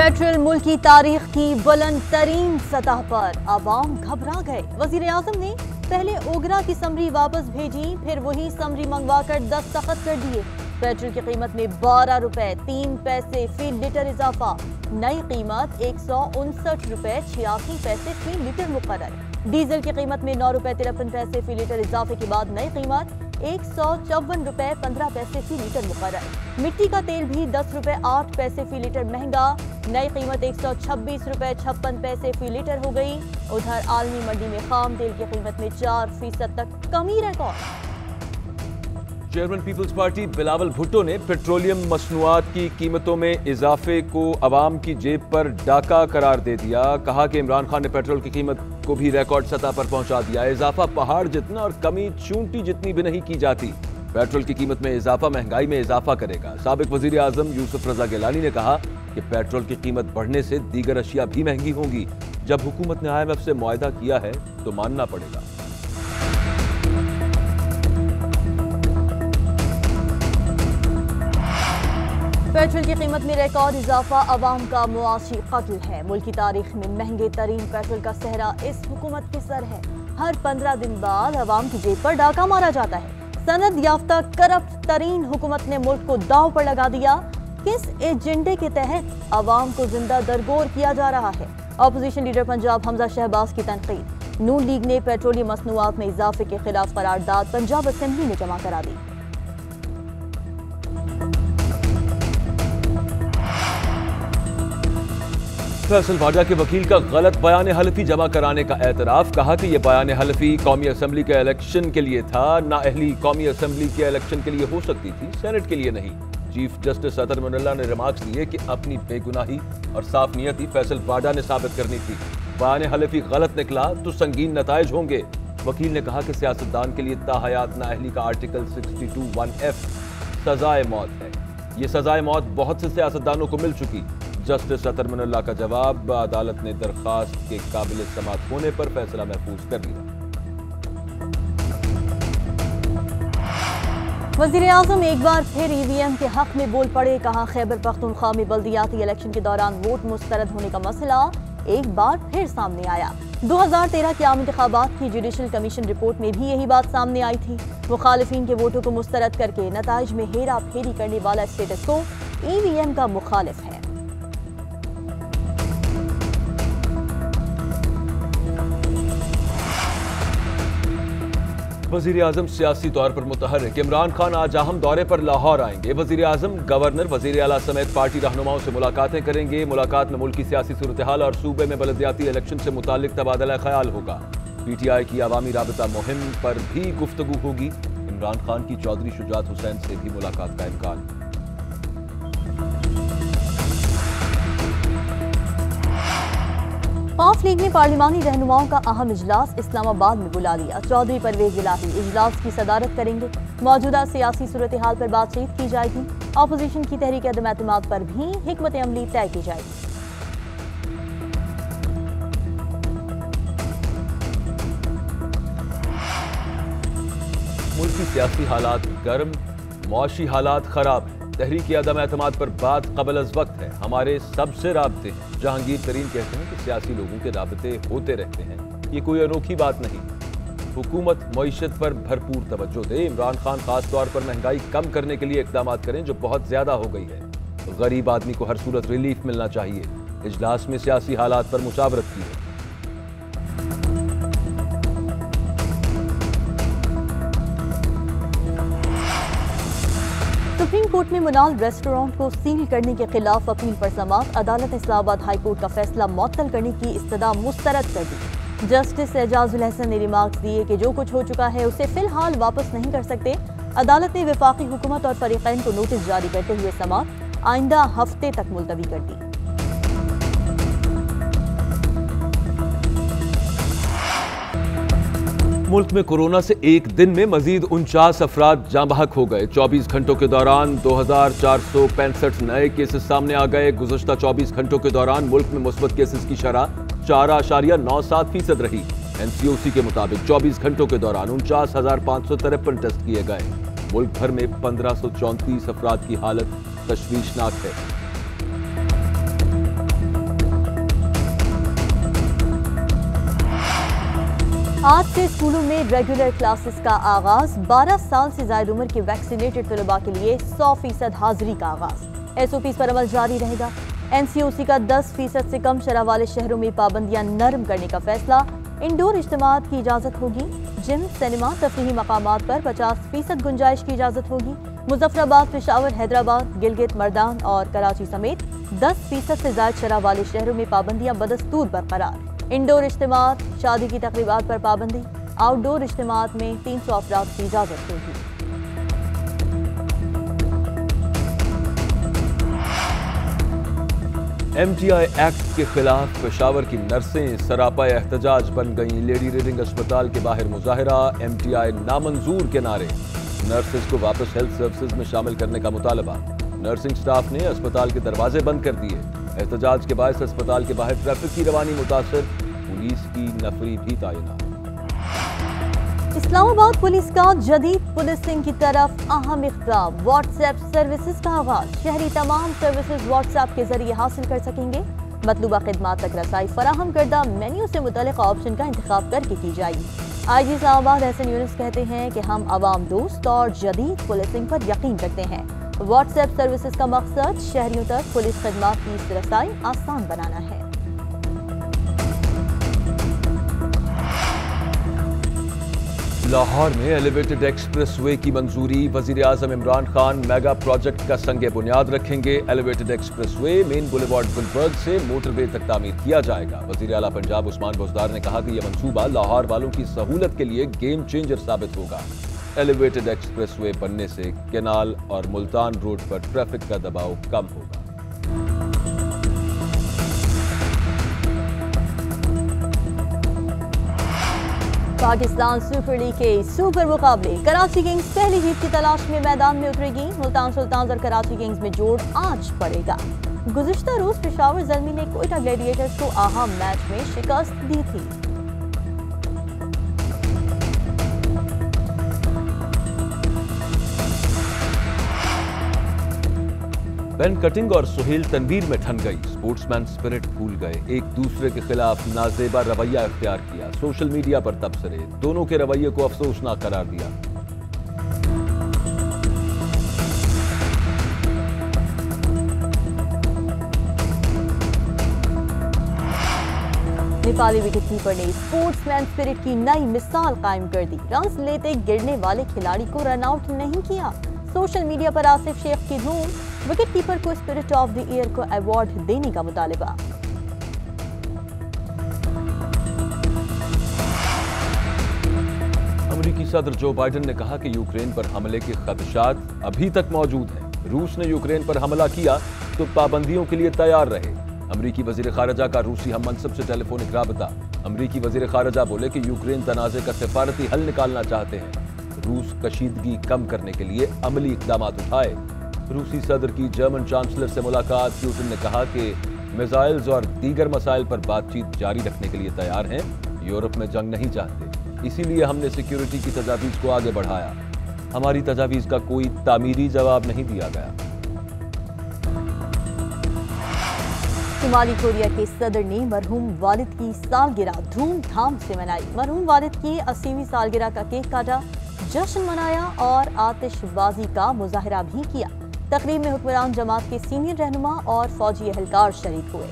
Petrol मुल्क की तारीख की बुलंद तरीन सतह पर, आवाम घबरा गए। वजीर आजम ने पहले ओगरा की समरी वापस भेजी, फिर वही समरी मंगवाकर दस्तखत कर दिए। पेट्रोल की कीमत में 12 रुपए 3 पैसे फी लीटर इजाफा, नई कीमत 159 रुपए 86 पैसे फी लीटर मुकर्रर। डीजल की कीमत में 9 रुपए 53 पैसे फी लीटर इजाफे के बाद नई कीमत 154 रुपए 15 पैसे फी लीटर मुकर्रर। मिट्टी का तेल भी 10 रुपए 8 पैसे फी लीटर महंगा, नई कीमत 126 रुपए 56 पैसे फी लीटर हो गई। उधर आलमी मंडी में खाम तेल की कीमत में 4% तक कमी record. Chairman peoples party Bilawal Bhutto ने पेट्रोलियम मसनूआत की कीमतों में इजाफे को अवाम की जेब पर डाका करार दे दिया। कहा कि इमरान खान ने पेट्रोल की कीमत को भी रिकॉर्ड सतह पर पहुंचा दिया। इजाफा पहाड़ जितना और कमी चूंटी जितनी भी नहीं की जाती। पेट्रोल की कीमत में इजाफा महंगाई में इजाफा करेगा। साबिक वजीर आजम यूसुफ रजा गिलानी ने कहा कि पेट्रोल की कीमत बढ़ने से दीगर अशिया भी महंगी होंगी। जब हुकूमत ने IMF से मुआहदा किया है तो मानना पड़ेगा। पेट्रोल की कीमत में रिकॉर्ड इजाफा अवाम का मुआशी कत्ल है। मुल्क की तारीख में महंगे तरीन पेट्रोल का सहरा इस हुकूमत के सर है। हर 15 दिन बाद अवाम की जेब पर डाका मारा जाता है। सनद याफ्ता करप्ट तरीन हुकूमत ने मुल्क को दांव पर लगा दिया। किस एजेंडे के तहत अवाम को जिंदा दरगोर किया जा रहा है? अपोजिशन लीडर पंजाब हमजा शहबाज की तनकीद। नून लीग ने पेट्रोलियम मसनूआत में इजाफे के खिलाफ करारदाद पंजाब असेंबली में जमा करा दी। फैसल वाडा के वकील का गलत बयान हलफी जमा कराने का एतराफ। कहा कि यह बयान हलफी कौमी असम्बली के इलेक्शन के लिए था। नाअहली कौमी असम्बली के इलेक्शन के लिए हो सकती थी, सेनेट के लिए नहीं। चीफ जस्टिस अतर मुनल्ला ने रिमार्क्स दिए कि अपनी बेगुनाही और साफ नियति फैसल वाडा ने साबित करनी थी। बयान हलफी गलत निकला तो संगीन नताइज होंगे। वकील ने कहा कि सियासतदान के लिए ताहयात नाअहली का आर्टिकल 62(1)(f) सजाए मौत है। ये सजाए मौत बहुत से सियासतदानों को मिल चुकी। जस्टिस अतर मुनल्ला का जवाब, अदालत ने दरखास्त के काबिल समाअत होने पर फैसला महफूज कर दिया। वजीर आजम एक बार फिर EVM के हक में बोल पड़े। कहा खैबर पख्तूनख्वा में बल्दियाती इलेक्शन के दौरान वोट मुस्तरद होने का मसला एक बार फिर सामने आया। 2013 के आम इंतखाबात की जुडिशल कमीशन रिपोर्ट में भी यही बात सामने आई थी। मुखालिफिन के वोटों को मुस्तरद करके नताइज में हेरा फेरी करने वाला स्टेटस को EVM का मुखालिफ है। वजीर आजम सियासी तौर पर मुतहर्रिक। इमरान खान आज अहम दौरे पर लाहौर आएंगे। वजीर आजम गवर्नर, वजीर आला समेत पार्टी रहनुमाओं से मुलाकातें करेंगे। मुलाकात में मुल्क की सियासी सूरत हाल और सूबे में बलदियाती इलेक्शन से मुतालिक तबादला ख्याल होगा। PTI की अवामी राबता मुहिम पर भी गुफ्तगू होगी। इमरान खान की चौधरी शुजात हुसैन से भी मुलाकात का इम्कान। वक्फ लीग ने पार्लिमानी रहनुमाओं का अहम इजलास इस्लामाबाद में बुला लिया। चौधरी परवेज इलाही इजलास की सदारत करेंगे। मौजूदा सियासी सूरत हाल पर बातचीत की जाएगी। अपोजिशन की तहरीक अदम एतमाद पर भी हिकमत अमली तय की जाएगी। मुल्क की सियासी हालात गर्म, मुआशी हालात खराब है। तहरीक अदम एतमाद पर बात कबल अज वक्त है। हमारे सबसे राबते हैं। जहांगीर तरीन कहते हैं कि सियासी लोगों के राबते होते रहते हैं, ये कोई अनोखी बात नहीं। हुकूमत मईशत पर भरपूर तवज्जो दे। इमरान खान खास तौर पर महंगाई कम करने के लिए इकदाम करें जो बहुत ज्यादा हो गई है। गरीब आदमी को हर सूरत रिलीफ मिलना चाहिए। इजलास में सियासी हालात पर मुशावरत की है। सुप्रीम कोर्ट में मुनाल रेस्टोरेंट को सील करने के खिलाफ अपील पर समाअत। अदालत ने इस्लामाबाद हाई कोर्ट का फैसला मुअत्तल करने की इस्तदा मुस्तरद कर दी। जस्टिस एजाजुल हसन ने रिमार्क्स दिए कि जो कुछ हो चुका है उसे फिलहाल वापस नहीं कर सकते। अदालत ने वफाकी हुकूमत और फरीकैन को नोटिस जारी करते हुए समाअत आइंदा हफ्ते तक मुलतवी कर दी। मुल्क में कोरोना से एक दिन में मजीद 49 अफराद जाँ बहक हो गए। 24 घंटों के दौरान 2465 नए केसेस सामने आ गए। गुज़श्ता 24 घंटों के दौरान मुल्क में मुस्बत केसेस की शरह 4.97% रही। NCOC के मुताबिक 24 घंटों के दौरान 49,553 टेस्ट किए गए। मुल्क भर में 1534 अफराद की हालत तशवीशनाक है। आज से स्कूलों में रेगुलर क्लासेस का आगाज। 12 साल से ज्यादा उम्र के वैक्सीनेटेड तलबा के लिए 100% हाजिरी का आगाज। SOPs पर अमल जारी रहेगा। NCOC का 10% से कम शरह वाले शहरों में पाबंदियां नरम करने का फैसला। इंडोर इज्तिमात की इजाजत होगी। जिम, सिनेमा, तफरीही मकामात पर 50% गुंजाइश की इजाजत होगी। मुजफ्फराबाद, पेशावर, हैदराबाद, गिलगित, मर्दान और कराची समेत 10% से ज्यादा शरह वाले शहरों में पाबंदियां बदस्तूर बरकरार। इंडोर इज्तिमात, शादी की तकरीबात पर पाबंदी। आउटडोर इज्तिमात में 300 अफराद की इजाजत होगी। MTI एक्ट के खिलाफ पेशावर की नर्सें सरापा एहतजाज बन गईं। लेडी रीडिंग अस्पताल के बाहर मुजाहिरा। MTI नामंजूर के नारे। नर्सेज को वापस हेल्थ सर्विसेज में शामिल करने का मुतालबा। नर्सिंग स्टाफ ने अस्पताल के दरवाजे बंद कर दिए। एहतजाज के बायस अस्पताल के बाहर ट्रैफिक की रवानी मुतासर। पुलिस की नफरी भी तैनात। इस्लामाबाद पुलिस का जदीद पुलिसिंग की तरफ अहम इक़दाम। व्हाट्सएप सर्विसेज का आगाज। शहरी तमाम सर्विसेज व्हाट्सएप के जरिए हासिल कर सकेंगे। मतलूबा खिदमात तक रसाई फराहम करदा मेन्यू से मुतल्लिक़ ऑप्शन का इंतखाब करके की जाएगी। IG इस्लामाबाद हसन यूनुस कहते हैं कि हम अवाम दोस्त और जदीद पुलिसिंग पर यकीन रखते हैं। व्हाट्सएप सर्विसेज का मकसद शहरियों तक पुलिस खिदमात की रसाई आसान बनाना है। लाहौर में एलिवेटेड एक्सप्रेसवे की मंजूरी। वजीर आजम इमरान खान मेगा प्रोजेक्ट का संगे बुनियाद रखेंगे। Elevated expressway main boulevard Gulberg से मोटरवे तक तामीर किया जाएगा। वजीर आला पंजाब उस्मान बुज़दार ने कहा कि यह मंसूबा लाहौर वालों की सहूलत के लिए गेम चेंजर साबित होगा। एलिवेटेड एक्सप्रेसवे बनने से केनाल और मुल्तान रोड पर ट्रैफिक का दबाव कम होगा। पाकिस्तान सुपर लीग के सुपर मुकाबले। कराची किंग्स पहली जीत की तलाश में मैदान में उतरेगी। मुल्तान सुल्तान्स और कराची किंग्स में जोड़ आज पड़ेगा। गुज़िश्ता रोज पेशावर ज़ल्मी ने कोयटा ग्लैडिएटर्स को अहम मैच में शिकस्त दी थी। पेन कटिंग और सुहेल तनवीर में ठन गई। स्पोर्ट्समैन स्पिरिट भूल गए। एक दूसरे के खिलाफ नाजेबा रवैया इख्तियार किया। सोशल मीडिया पर तबसरे। दोनों के रवैये को अफसोसनाक करार दिया। नेपाली विकेटकीपर ने स्पोर्ट्समैन स्पिरिट की नई मिसाल कायम कर दी। रन्स लेते गिरने वाले खिलाड़ी को रन आउट नहीं किया। सोशल मीडिया पर आसिफ शेख की धूम। विकेटकीपर को स्पिरिट ऑफ द ईयर को अवार्ड देने का मुतालबा। अमेरिकी सदर जो बाइडेन ने कहा कि यूक्रेन पर हमले के खदशात अभी तक मौजूद हैं। रूस ने यूक्रेन पर हमला किया तो पाबंदियों के लिए तैयार रहे। अमेरिकी वजीर खारजा का रूसी हम मनसब से टेलीफोनिक राबता। अमेरिकी वजीर खारजा बोले कि यूक्रेन तनाज़े का सिफारती हल निकालना चाहते हैं। रूस कशीदगी कम करने के लिए अमली इक़दाम उठाए। रूसी सदर की जर्मन चांसलर से मुलाकात। पुतिन ने कहा कि मिसाइल्स और दीगर मसाइल पर बातचीत जारी रखने के लिए तैयार हैं। यूरोप में जंग नहीं चाहते, इसीलिए हमने सिक्योरिटी की तजावीज़ को आगे बढ़ाया। हमारी तजावीज़ का कोई तामीरी जवाब नहीं दिया गया। शुमाली कोरिया के सदर ने मरहूम वालिद की सालगिरह धूमधाम से मनाई। मरहूम वालिद की 80वीं सालगिरह का केक काटा, जश्न मनाया और आतिशबाजी का मुजाहरा भी किया। तकरीब में हुक्मरान जमात के सीनियर रहनुमा और फौजी एहलकार शरीक हुए।